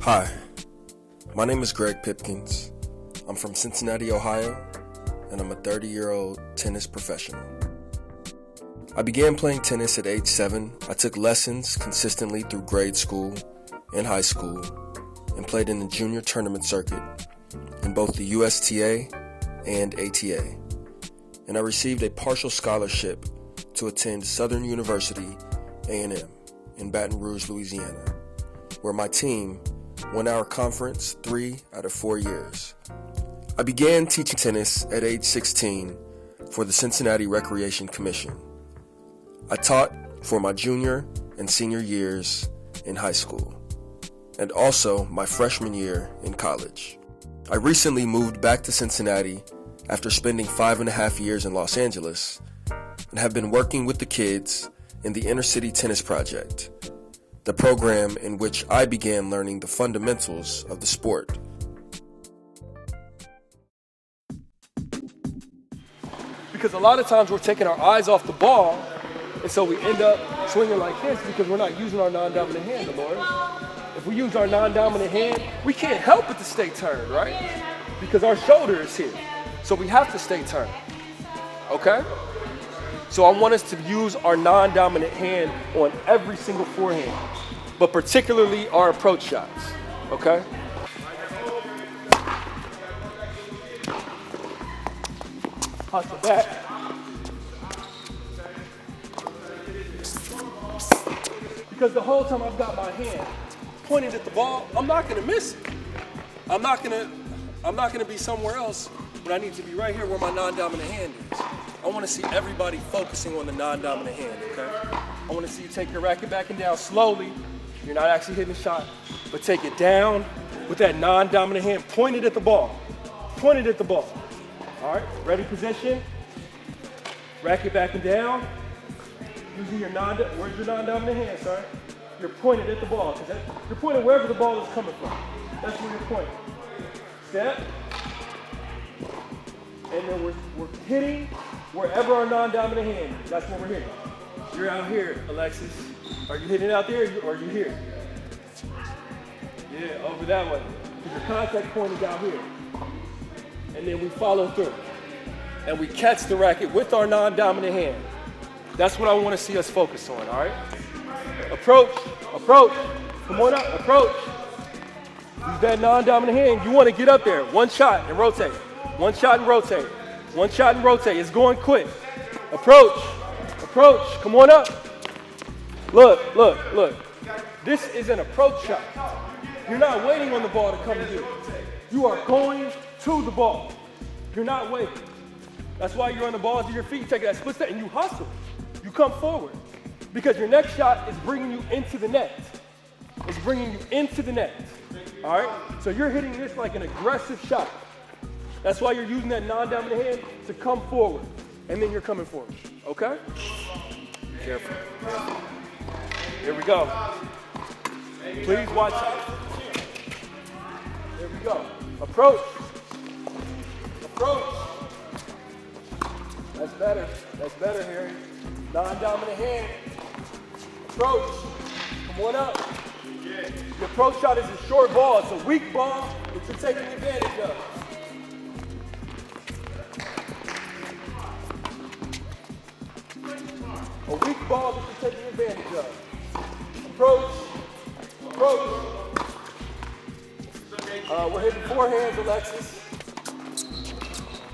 Hi, my name is Greg Pipkins. I'm from Cincinnati, Ohio, and I'm a 30-year-old tennis professional. I began playing tennis at age 7. I took lessons consistently through grade school and high school and played in the junior tournament circuit in both the USPTA and ATA. And I received a partial scholarship to attend Southern University A&M in Baton Rouge, Louisiana, where my team won our conference 3 out of 4 years. I began teaching tennis at age 16 for the Cincinnati Recreation Commission. I taught for my junior and senior years in high school, and also my freshman year in college. I recently moved back to Cincinnati after spending 5.5 years in Los Angeles, and have been working with the kids in the Inner City Tennis Project, the program in which I began learning the fundamentals of the sport. Because a lot of times we're taking our eyes off the ball, and so we end up swinging like this because we're not using our non-dominant hand, Dolores. If we use our non-dominant hand, we can't help but to stay turned, right? Because our shoulder is here. So we have to stay turned, okay? So I want us to use our non-dominant hand on every single forehand, but particularly our approach shots, okay? Hustle back. Because the whole time I've got my hand pointed at the ball, I'm not gonna miss it. I'm not gonna be somewhere else when I need to be right here where my non-dominant hand is. I want to see everybody focusing on the non-dominant hand, okay? I want to see you take your racket back and down slowly. You're not actually hitting the shot, but take it down with that non-dominant hand pointed at the ball. Pointed at the ball. All right, ready position. Racket back and down. Using your where's your non-dominant hand, sir? You're pointed at the ball. You're pointing wherever the ball is coming from. That's where you're pointing. Step. And then we're hitting wherever our non-dominant hand is. That's what we're hitting. You're out here, Alexis. Are you hitting out there or are you here? Yeah, over that way. Because your contact point is out here. And then we follow through. And we catch the racket with our non-dominant hand. That's what I want to see us focus on, all right? Approach, approach. Come on up, approach. Use that non-dominant hand. You want to get up there. One shot and rotate. One shot and rotate. One shot and rotate. It's going quick. Approach. Approach. Come on up. Look, look, look. This is an approach shot. You're not waiting on the ball to come to you. You are going to the ball. You're not waiting. That's why you're on the balls of your feet. You take that split step and you hustle. You come forward. Because your next shot is bringing you into the net. It's bringing you into the net. All right? So you're hitting this like an aggressive shot. That's why you're using that non-dominant hand to come forward. And then you're coming forward. Okay? Careful. Here we go. Please watch out. Here we go. Approach. Approach. That's better. That's better, Harry. Non-dominant hand. Approach. Come on up. The approach shot is a short ball. It's a weak ball that you're taking advantage of. A weak ball that you're taking advantage of. Approach. Approach. We're hitting forehands, Alexis.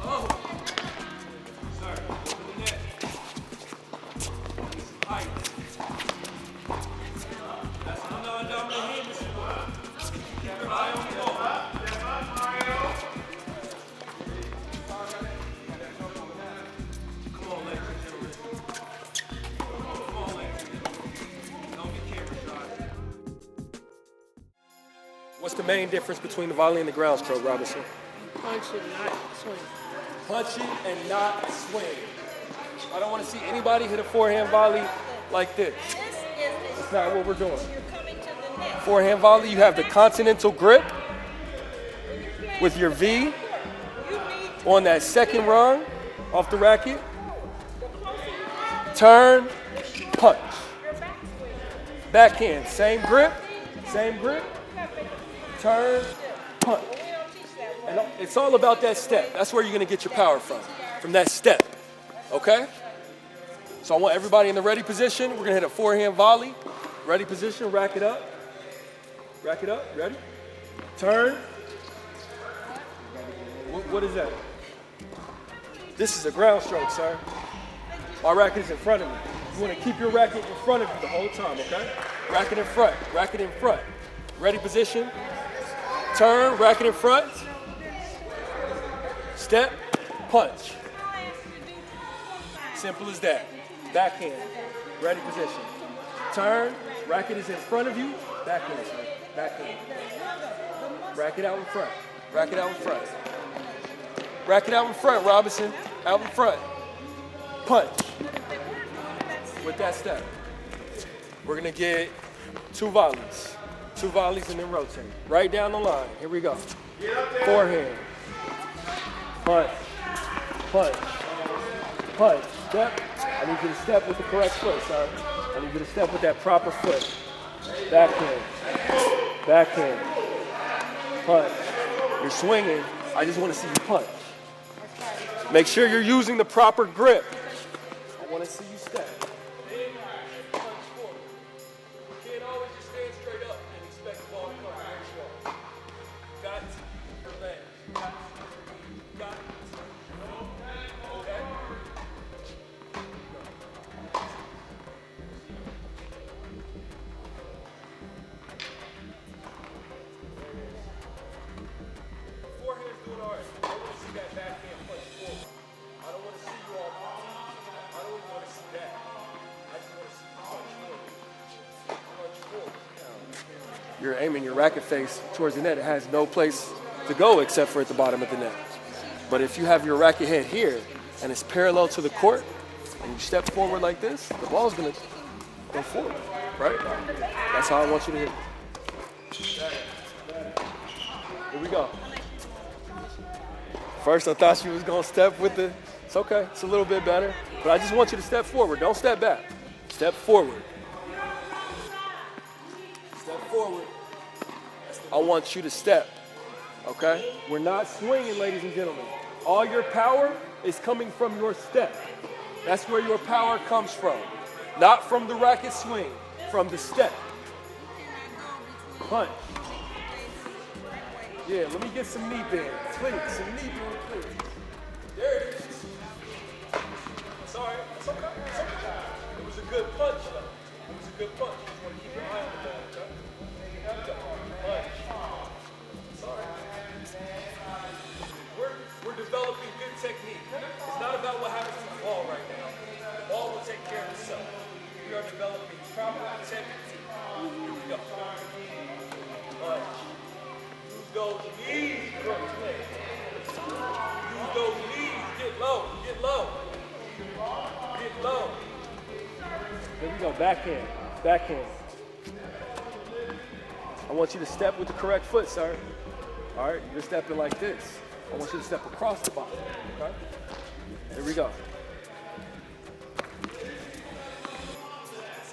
Oh. Sorry. Open the net. Height. That's the non-dominant hand. Keep your eye on the ball. Come on, ladies and gentlemen. Come on, ladies and gentlemen. Don't be camera shy. What's the main difference between the volley and the ground stroke, Robinson? Punch and not swing. Punch it and not swing. I don't want to see anybody hit a forehand volley like this. That's not what we're doing. Forehand volley, you have the continental grip with your V on that second rung off the racket. Turn, punch. Backhand, same grip, turn, punch. And it's all about that step. That's where you're going to get your power from that step. Okay? So I want everybody in the ready position. We're going to hit a forehand volley. Ready position, rack it up. Rack it up, ready? Turn. What is that? This is a ground stroke, sir. My racket is in front of me. You want to keep your racket in front of you the whole time, okay? Racket in front, racket in front. Ready position. Turn, racket in front. Step, punch. Simple as that. Backhand, ready position. Turn, racket is in front of you. Backhand, sir. Backhand. Racket out in front. Racket out in front. Racket out in front, Robinson. Out in front. Punch. With that step. We're going to get 2 volleys. 2 volleys and then rotate. Right down the line. Here we go. Forehand. Punch. Punch. Punch. Step. I need you to step with the correct foot, sir. I need you to step with that proper foot. Backhand. Backhand. Punch. You're swinging. I just want to see you punch. Make sure you're using the proper grip. I want to see you step. Punch forward. You can't always just stand straight up and expect the ball to come very strong. Got to relax. Got to. Okay? Forehand's doing all right. I want to see that backhand punch forward. I don't want to see you all. I don't even want to see that. I just want to see you punch forward. Punch forward. You're aiming your racket face towards the net. It has no place to go except for at the bottom of the net. But if you have your racket head here and it's parallel to the court and you step forward like this, the ball's going to go forward, right? That's how I want you to hit it. Here we go. First, I thought you was going to step with the, it's okay, it's a little bit better. But I just want you to step forward. Don't step back. Step forward. Step forward. I want you to step, okay? We're not swinging, ladies and gentlemen. All your power is coming from your step. That's where your power comes from. Not from the racket swing, from the step. Punch. Yeah, let me get some knee bend, please. Some knee bend, please. There it is. It's all right. It's okay. It's okay. It was a good punch, though. It was a good punch. You just want to keep your eye on the ball, okay? Punch. It's all right. We're developing good technique. It's not about what happens to the ball right now. The ball will take care of itself. We are developing proper technique. Here we go. Punch. Those knees, Brooklyn. Use those knees. Get low. Get low. Get low. Here we go. Backhand. Backhand. I want you to step with the correct foot, sir. All right? You're stepping like this. I want you to step across the body. Okay? Here we go.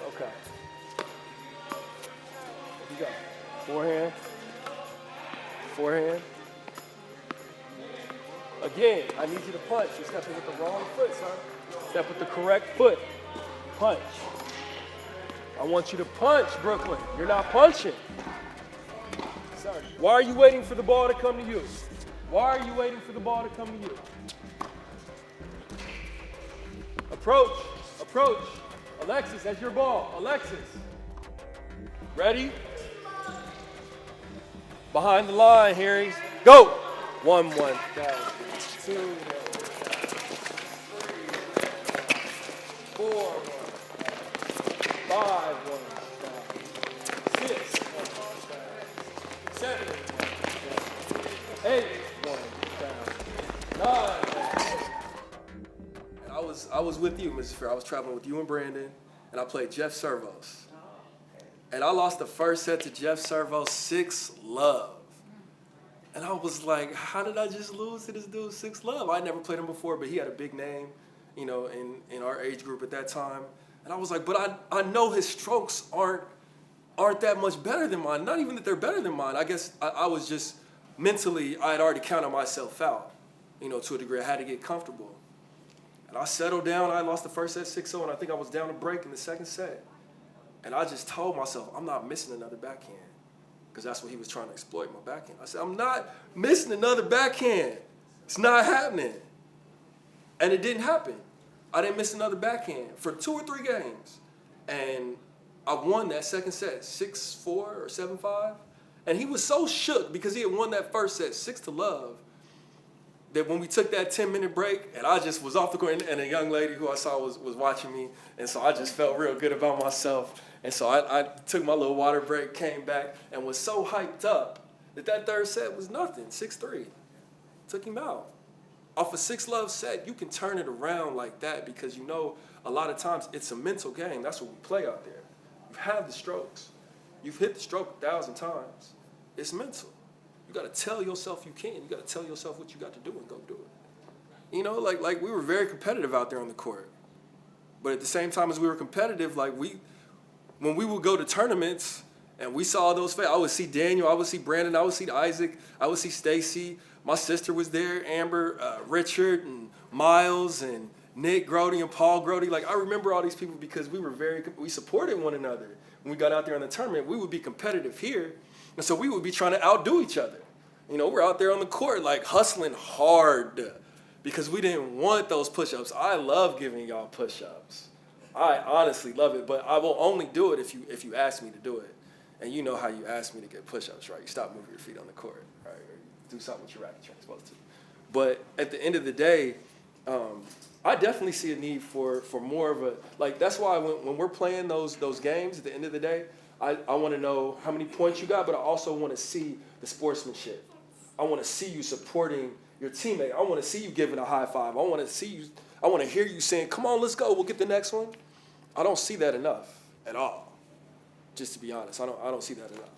Okay. Here we go. Forehand. Forehand. Again, I need you to punch. You're stepping with the wrong foot, sir. Step with the correct foot. Punch. I want you to punch, Brooklyn. You're not punching. Sorry. Why are you waiting for the ball to come to you? Why are you waiting for the ball to come to you? Approach. Approach. Alexis, that's your ball. Alexis. Ready? Behind the line, Harry. Go! 1-1 down. 2 down. 3 4 5 1 down. 6 1 down. 7 1 down. 8 1 down. 9 1. And I was with you, Mrs. Fair. I was traveling with you and Brandon, and I played Jeff Servos. And I lost the first set to Jeff Servos 6-love. And I was like, how did I just lose to this dude 6-love? I never played him before, but he had a big name, you know, in our age group at that time. And I was like, but I know his strokes aren't aren't that much better than mine. Not even that they're better than mine. I guess I was just mentally, I had already counted myself out, to a degree. I had to get comfortable. And I settled down. I lost the first set 6-0, and I think I was down a break in the second set. And I just told myself, I'm not missing another backhand, because that's what he was trying to exploit, my backhand. I said, I'm not missing another backhand. It's not happening. And it didn't happen. I didn't miss another backhand for 2 or 3 games. And I won that second set, 6-4 or 7-5. And he was so shook because he had won that first set 6-love, that when we took that 10-minute break, and I just was off the court, and a young lady who I saw was watching me, and so I just felt real good about myself. And so I took my little water break, came back, and was so hyped up that third set was nothing, 6-3. Took him out. Off a 6-love set, you can turn it around like that because a lot of times it's a mental game. That's what we play out there. You have the strokes. You've hit the stroke 1,000 times. It's mental. You got to tell yourself you can. You got to tell yourself what you got to do and go do it. Like we were very competitive out there on the court. But at the same time as we were competitive, when we would go to tournaments and we saw those faces, I would see Daniel, I would see Brandon, I would see Isaac, I would see Stacy. My sister was there, Amber, Richard, and Miles, and Nick Grody, and Paul Grody. I remember all these people because we supported one another. When we got out there in the tournament, we would be competitive here. And so we would be trying to outdo each other. We're out there on the court, hustling hard because we didn't want those push-ups. I love giving y'all push-ups. I honestly love it, but I will only do it if you ask me to do it. And you know how you ask me to get push-ups, right? You stop moving your feet on the court, right? Or you do something with your racket you're not supposed to. But at the end of the day, I definitely see a need for more of that's why when we're playing those games at the end of the day, I want to know how many points you got, but I also want to see the sportsmanship. I want to see you supporting your teammate. I want to see you giving a high five. I want to hear you saying, come on, let's go, we'll get the next one. I don't see that enough at all. Just to be honest, I don't see that enough.